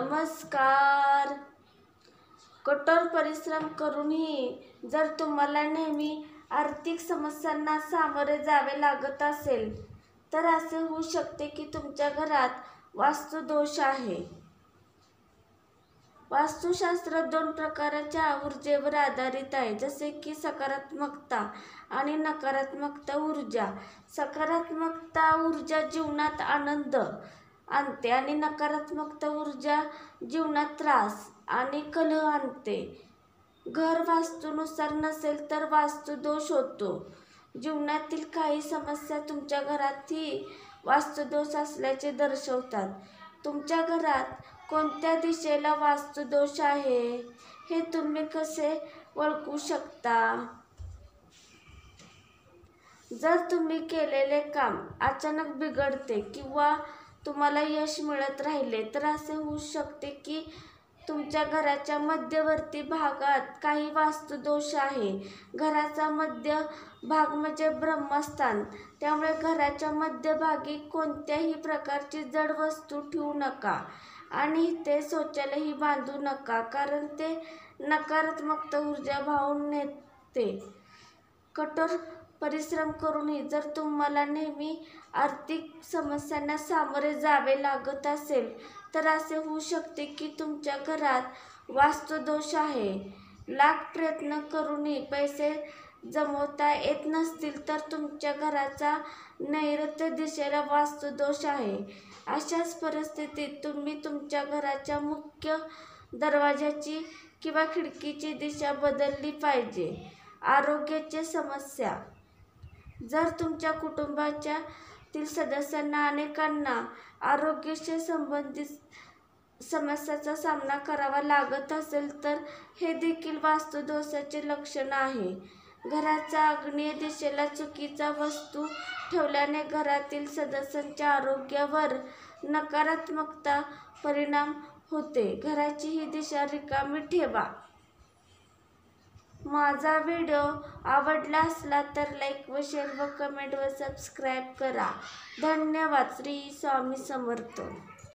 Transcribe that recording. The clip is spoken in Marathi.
नमस्कार. कठोर परिश्रम करूनही जर तुम्हाला नेहमी आर्थिक समस्यांना सामोरे जावे लागत असेल तर असे होऊ शकते की तुमच्या घरात वास्तुदोष आहे. वास्तुशास्त्र 2 प्रकारच्या ऊर्जेवर आधारित आहे, जसे की सकारात्मकता आणि नकारात्मकता ऊर्जा. सकारात्मकता ऊर्जा जीवनात आनंद आणते आणि नकारात्मकता ऊर्जा जीवनात त्रास आणि कलह आणते. घर वास्तूनुसार नसेल तर वास्तुदोष होतो. जीवनातील काही समस्या तुमच्या घरातही वास्तुदोष असल्याचे दर्शवतात. तुमच्या घरात कोणत्या दिशेला वास्तुदोष आहे हे तुम्ही कसे ओळखू शकता? जर तुम्ही केलेले काम अचानक बिघडते किंवा तुम्हाला यश मिळत राहिले तर असे होऊ शकते की तुमच्या घराच्या मध्यवर्ती भागात काही वास्तुदोष आहे. घराचा मध्य भाग म्हणजे ब्रह्मस्थान, त्यामुळे घराच्या मध्यभागी कोणत्याही प्रकारची जड वस्तू ठेवू नका आणि ते शौचालयही बांधू नका, कारण ते नकारात्मक ऊर्जा वाहून नेते. कठोर परिश्रम करूनही जर तुम्हाला नेहमी आर्थिक समस्यांना सामोरे जावे लागत असेल तर असे होऊ शकते की तुमच्या घरात वास्तुदोष आहे. लाख प्रयत्न करूनही पैसे जमवता येत नसतील तर तुमच्या घराचा नैऋत्य दिशेला वास्तुदोष आहे. अशाच परिस्थितीत तुम्ही तुमच्या घराच्या मुख्य दरवाजाची किंवा खिडकीची दिशा बदलली पाहिजे. आरोग्याची समस्या. जर तुमच्या कुटुंबातील सदस्यांना अनेकांना आरोग्याशी संबंधित समस्यांचा सामना करावा लागत असेल तर हे देखील वास्तुदोषाचे लक्षण आहे. घराच्या आग्नेय दिशेला चुकीच्या वस्तू ठेवल्याने घरातील सदस्यांच्या आरोग्यावर नकारात्मक परिणाम होते. घराची ही दिशा रिकामी ठेवा. माझा व्हिडिओ आवडला असला तर लाईक व शेअर व कमेंट व सबस्क्राईब करा. धन्यवाद. श्री स्वामी समर्थ.